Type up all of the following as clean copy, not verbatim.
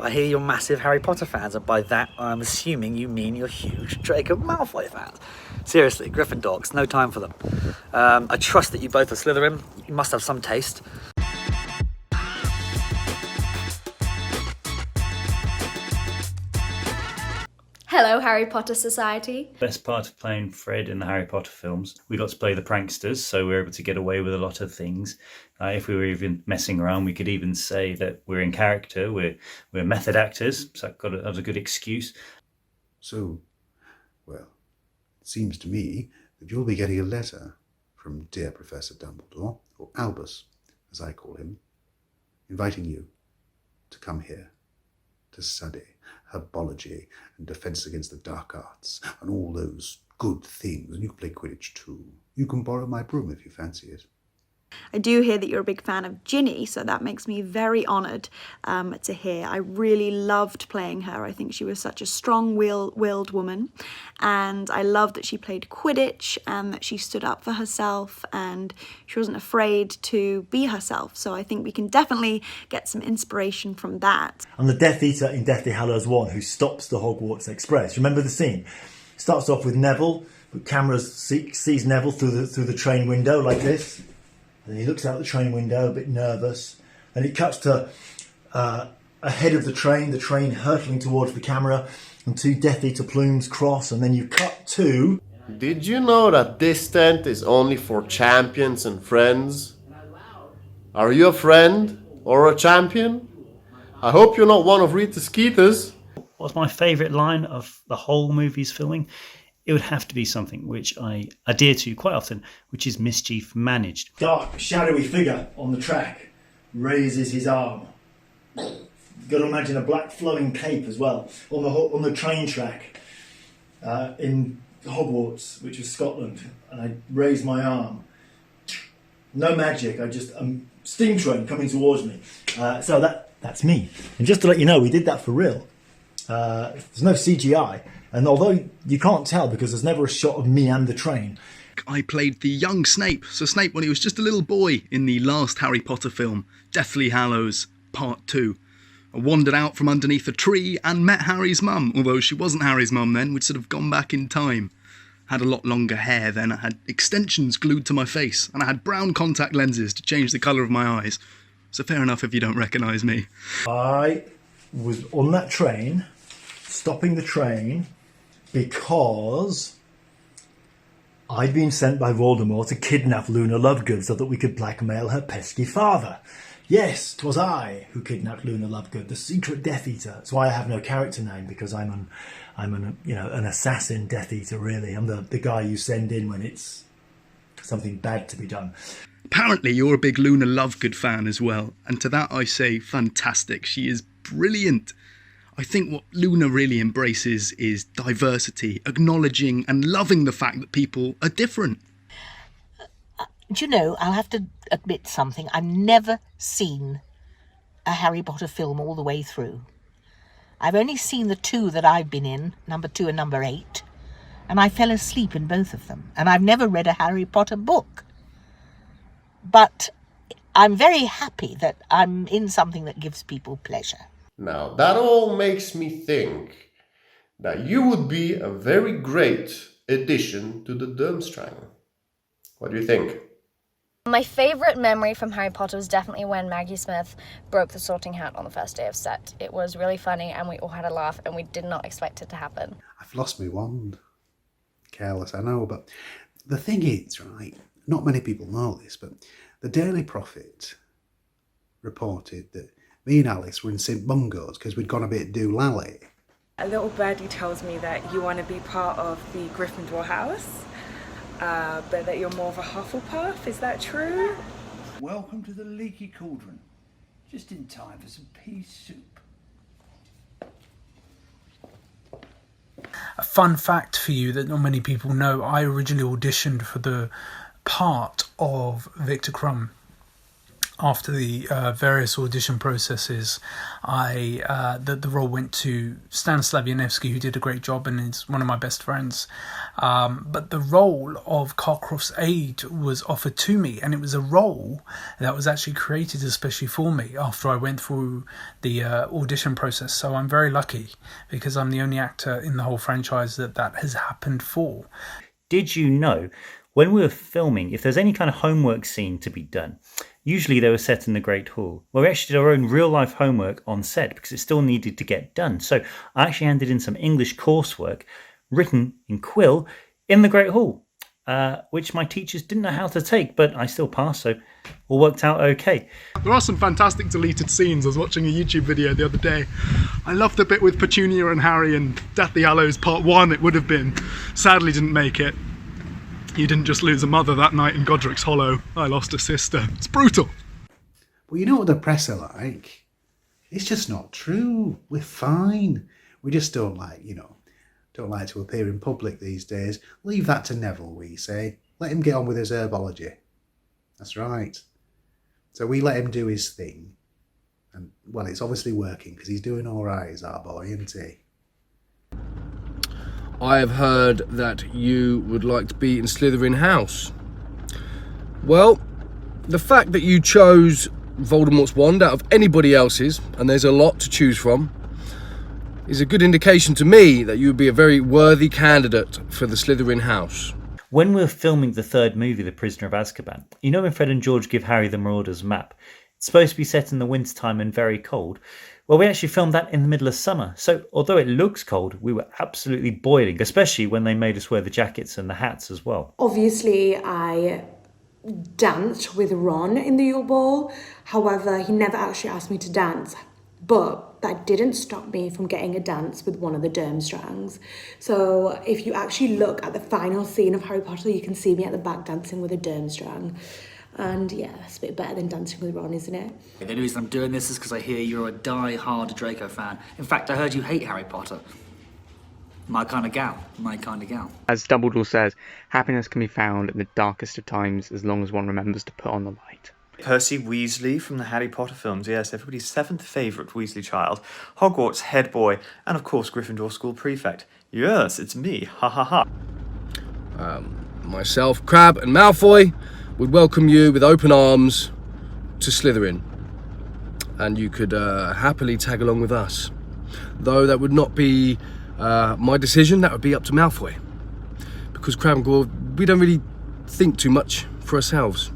I hear you're massive Harry Potter fans, and by that I'm assuming you mean you're huge Draco Malfoy fans. Seriously, Gryffindor, no time for them. I trust that you both are Slytherin. You must have some taste. Hello, Harry Potter Society. Best part of playing Fred in the Harry Potter films, we got to play the pranksters, so we were able to get away with a lot of things. If we were even messing around, we could even say that we're in character, we're method actors, so that was a good excuse. So, well, it seems to me that you'll be getting a letter from dear Professor Dumbledore, or Albus, as I call him, inviting you to come here to study herbology and defence against the dark arts and all those good things. And you can play Quidditch too. You can borrow my broom if you fancy it. I do hear that you're a big fan of Ginny, so that makes me very honoured to hear. I really loved playing her. I think she was such a strong-willed woman, and I loved that she played Quidditch and that she stood up for herself and she wasn't afraid to be herself. So I think we can definitely get some inspiration from that. I'm the Death Eater in Deathly Hallows 1 who stops the Hogwarts Express. Remember the scene? Starts off with Neville, but cameras sees Neville through the train window like this. And he looks out the train window, a bit nervous. And it cuts to ahead of the train hurtling towards the camera, and two Death Eater plumes cross, and then you cut to... Did you know that this tent is only for champions and friends? Are you a friend or a champion? I hope you're not one of Rita Skeeter's. What's my favourite line of the whole movie's filming? It would have to be something which I adhere to quite often, which is mischief managed. Dark, shadowy figure on the track raises his arm. You've got to imagine a black flowing cape as well on the train track in Hogwarts, which is Scotland, and I raise my arm. No magic, steam train coming towards me. So that's me. And just to let you know, we did that for real. There's no CGI. And although you can't tell because there's never a shot of me and the train. I played the young Snape, so Snape when he was just a little boy in the last Harry Potter film, Deathly Hallows Part 2. I wandered out from underneath a tree and met Harry's mum, although she wasn't Harry's mum then, we'd sort of gone back in time. Had a lot longer hair then, I had extensions glued to my face, and I had brown contact lenses to change the colour of my eyes. So fair enough if you don't recognise me. I was on that train, stopping the train, because I'd been sent by Voldemort to kidnap Luna Lovegood so that we could blackmail her pesky father. Yes, 'twas I who kidnapped Luna Lovegood, the secret Death Eater. That's why I have no character name, because I'm an assassin Death Eater, really. I'm the guy you send in when it's something bad to be done. Apparently you're a big Luna Lovegood fan as well, and to that I say fantastic. She is brilliant. I think what Luna really embraces is diversity, acknowledging and loving the fact that people are different. Do you know, I'll have to admit something. I've never seen a Harry Potter film all the way through. I've only seen the two that I've been in, number 2 and number 8, and I fell asleep in both of them. And I've never read a Harry Potter book. But I'm very happy that I'm in something that gives people pleasure. Now, that all makes me think that you would be a very great addition to the Durmstrang. What do you think? My favourite memory from Harry Potter was definitely when Maggie Smith broke the sorting hat on the first day of set. It was really funny and we all had a laugh and we did not expect it to happen. I've lost my wand. Careless, I know, but the thing is, right, not many people know this, but the Daily Prophet reported that me and Alice were in St Mungo's because we'd gone a bit doolally. A little birdie tells me that you want to be part of the Gryffindor house, but that you're more of a Hufflepuff. Is that true? Welcome to the Leaky Cauldron. Just in time for some pea soup. A fun fact for you that not many people know, I originally auditioned for the part of Victor Crumb. after the various audition processes, the role went to Stan Slavianevsky, who did a great job and is one of my best friends. But the role of Carcroft's aide was offered to me, and it was a role that was actually created especially for me after I went through the audition process. So I'm very lucky because I'm the only actor in the whole franchise that has happened for. Did you know, when we were filming, if there's any kind of homework scene to be done, usually they were set in the Great Hall. Well, we actually did our own real-life homework on set because it still needed to get done. So I actually handed in some English coursework written in Quill in the Great Hall, which my teachers didn't know how to take, but I still passed, so all worked out okay. There are some fantastic deleted scenes. I was watching a YouTube video the other day. I loved the bit with Petunia and Harry and Deathly Hallows Part 1, it would have been. Sadly didn't make it. You didn't just lose a mother that night in Godric's Hollow. I lost a sister. It's brutal. Well, you know what the press are like? It's just not true. We're fine. We just don't like to appear in public these days. Leave that to Neville, we say. Let him get on with his herbology. That's right. So we let him do his thing. And, well, it's obviously working because he's doing all right, is our boy, isn't he? I have heard that you would like to be in Slytherin House. Well, the fact that you chose Voldemort's wand out of anybody else's, and there's a lot to choose from, is a good indication to me that you would be a very worthy candidate for the Slytherin House. When we were filming the third movie, The Prisoner of Azkaban, you know when Fred and George give Harry the Marauder's map? It's supposed to be set in the wintertime and very cold. Well, we actually filmed that in the middle of summer. So although it looks cold, we were absolutely boiling, especially when they made us wear the jackets and the hats as well. Obviously, I danced with Ron in the Yule Ball. However, he never actually asked me to dance. But that didn't stop me from getting a dance with one of the Durmstrangs. So if you actually look at the final scene of Harry Potter, you can see me at the back dancing with a Durmstrang. And yeah, that's a bit better than dancing with Ron, isn't it? The only reason I'm doing this is because I hear you're a die-hard Draco fan. In fact, I heard you hate Harry Potter. My kind of gal. My kind of gal. As Dumbledore says, happiness can be found in the darkest of times as long as one remembers to put on the light. Percy Weasley from the Harry Potter films, yes, everybody's seventh favourite Weasley child, Hogwarts head boy, and of course Gryffindor school prefect. Yes, it's me, ha ha ha. Myself, Crabbe and Malfoy would welcome you with open arms to Slytherin. And you could happily tag along with us. Though that would not be my decision, that would be up to Malfoy. Because Crabbe and Goyle, we don't really think too much for ourselves.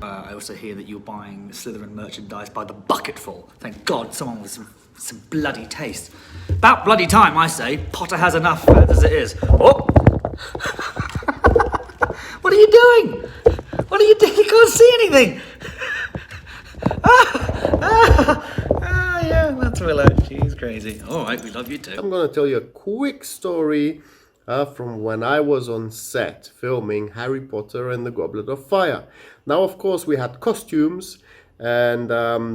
I also hear that you're buying Slytherin merchandise by the bucketful. Thank God someone with some bloody taste. About bloody time, I say. Potter has enough as it is. Oh! What are you doing? What are you doing? You can't see anything. Yeah, that's Willow. She's crazy. All right, we love you too. I'm going to tell you a quick story from when I was on set filming Harry Potter and the Goblet of Fire. Now, of course, we had costumes and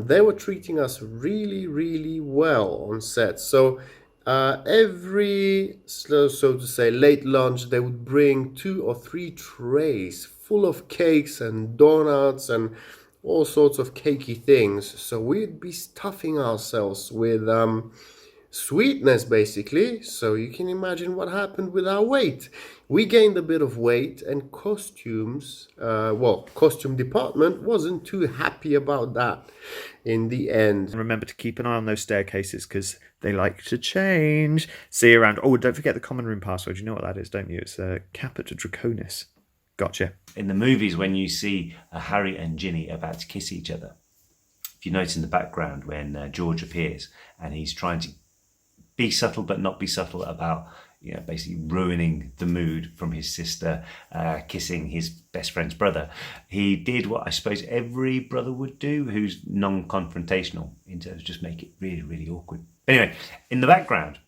they were treating us really, really well on set. So every, so to say, late lunch, they would bring 2 or 3 trays full of cakes and donuts and all sorts of cakey things. So we'd be stuffing ourselves with sweetness, basically. So you can imagine what happened with our weight. We gained a bit of weight, and costumes, costume department wasn't too happy about that in the end. And remember to keep an eye on those staircases because they like to change. See you around. Oh, don't forget the common room password. You know what that is, don't you? It's Caput Draconis. Gotcha. In the movies, when you see Harry and Ginny about to kiss each other, if you notice in the background when George appears and he's trying to be subtle but not be subtle about, basically ruining the mood from his sister kissing his best friend's brother, he did what I suppose every brother would do who's non-confrontational, in terms of just make it really, really awkward. Anyway, in the background,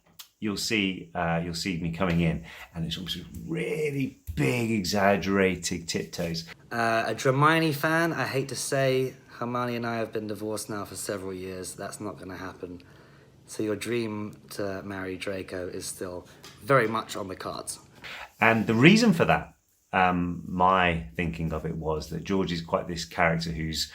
you'll see me coming in, and it's almost really big, exaggerated tiptoes. A Hermione fan, I hate to say, Hermione and I have been divorced now for several years. That's not going to happen. So your dream to marry Draco is still very much on the cards. And the reason for that, my thinking of it was that George is quite this character who's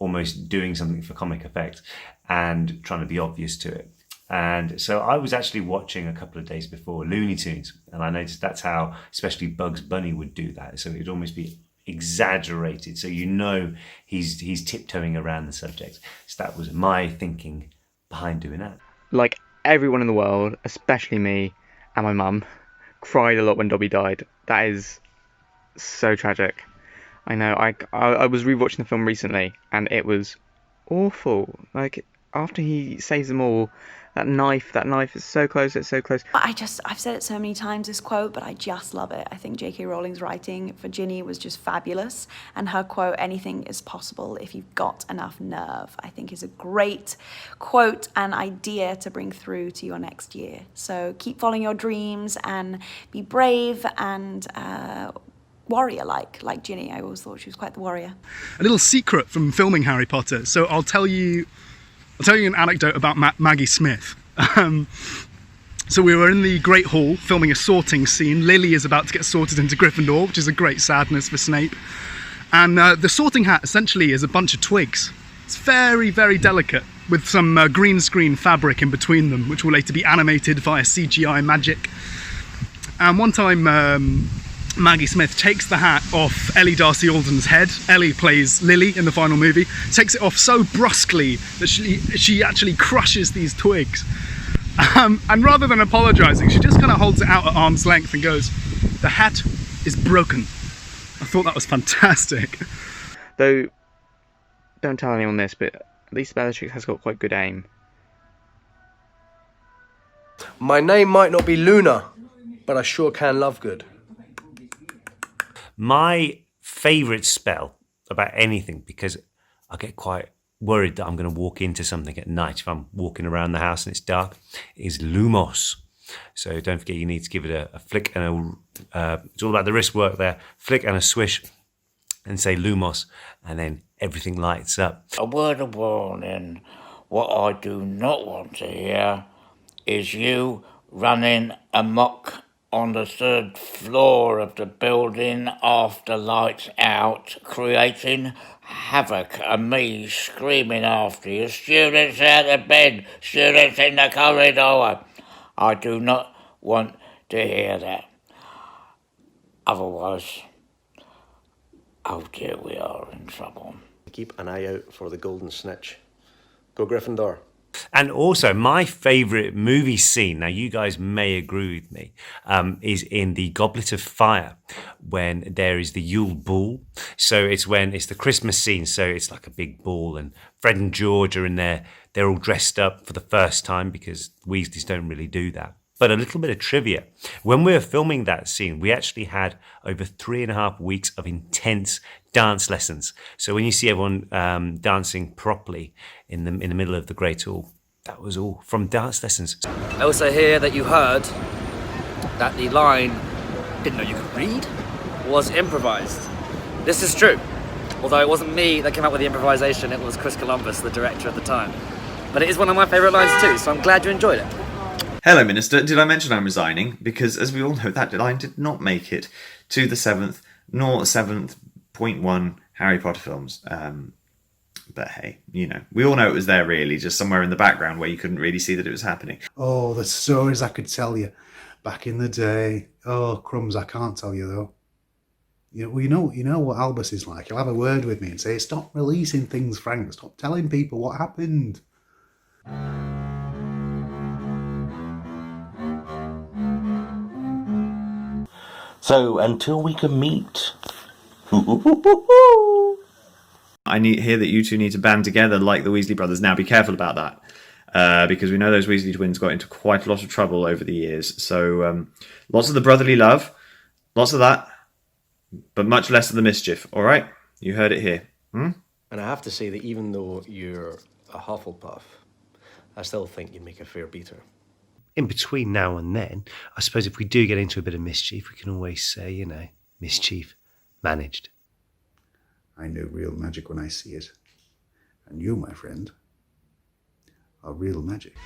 almost doing something for comic effect and trying to be obvious to it. And so I was actually watching a couple of days before Looney Tunes, and I noticed that's how especially Bugs Bunny would do that. So it'd almost be exaggerated, so you know he's tiptoeing around the subject. So that was my thinking behind doing that. Like everyone in the world, especially me and my mum, cried a lot when Dobby died. That is so tragic. I know. I was rewatching the film recently, and it was awful. Like after he saves them all, that knife is so close. It's so close. I've said it so many times, this quote, but I just love it. I think J.K. Rowling's writing for Ginny was just fabulous, and her quote, "Anything is possible if you've got enough nerve," I think is a great quote and idea to bring through to your next year. So keep following your dreams and be brave and warrior like Ginny. I always thought she was quite the warrior. A little secret from filming Harry Potter. So I'll tell you an anecdote about Maggie Smith. So we were in the Great Hall filming a sorting scene. Lily is about to get sorted into Gryffindor, which is a great sadness for Snape. And the sorting hat essentially is a bunch of twigs. It's very, very delicate, with some green screen fabric in between them, which will later be animated via CGI magic. And one time Maggie Smith takes the hat off Ellie Darcy Alden's head. Ellie plays Lily in the final movie. Takes it off so brusquely that she actually crushes these twigs. And rather than apologising, she just kind of holds it out at arm's length and goes, "The hat is broken." I thought that was fantastic. Though, don't tell anyone this, but at least Bellatrix has got quite good aim. My name might not be Luna, but I sure can love good. My favourite spell about anything, because I get quite worried that I'm going to walk into something at night if I'm walking around the house and it's dark, is Lumos. So don't forget, you need to give it a flick and it's all about the wrist work there. Flick and a swish and say Lumos, and then everything lights up. A word of warning, what I do not want to hear is you running amok on the 3rd floor of the building after lights out, creating havoc, and me screaming after you, "Students out of bed, students in the corridor." I do not want to hear that. Otherwise, oh dear, we are in trouble. Keep an eye out for the golden snitch. Go Gryffindor. And also, my favourite movie scene, now you guys may agree with me, is in the Goblet of Fire, when there is the Yule Ball. So it's the Christmas scene, so it's like a big ball, and Fred and George are in there. They're all dressed up for the first time, because Weasleys don't really do that. But a little bit of trivia. When we were filming that scene, we actually had over 3.5 weeks of intense dance lessons. So when you see everyone dancing properly in the middle of the Great Hall, that was all from dance lessons. I also hear that you heard that the line, "Didn't know you could read," was improvised. This is true. Although it wasn't me that came up with the improvisation, it was Chris Columbus, the director at the time. But it is one of my favourite lines too, so I'm glad you enjoyed it. Hello, Minister. Did I mention I'm resigning? Because, as we all know, that line did not make it to the 7th, nor 7.1 Harry Potter films. But hey, you know, we all know it was there, really, just somewhere in the background where you couldn't really see that it was happening. Oh, the stories I could tell you back in the day. Oh, crumbs, I can't tell you, though. You know what Albus is like. He'll have a word with me and say, "Stop releasing things, Frank. Stop telling people what happened." So, until we can meet... I hear that you two need to band together like the Weasley brothers. Now, be careful about that, because we know those Weasley twins got into quite a lot of trouble over the years. So, lots of the brotherly love, lots of that, but much less of the mischief, all right? You heard it here. And I have to say that even though you're a Hufflepuff, I still think you make a fair beater. In between now and then, I suppose if we do get into a bit of mischief, we can always say, mischief managed. I know real magic when I see it. And you, my friend, are real magic.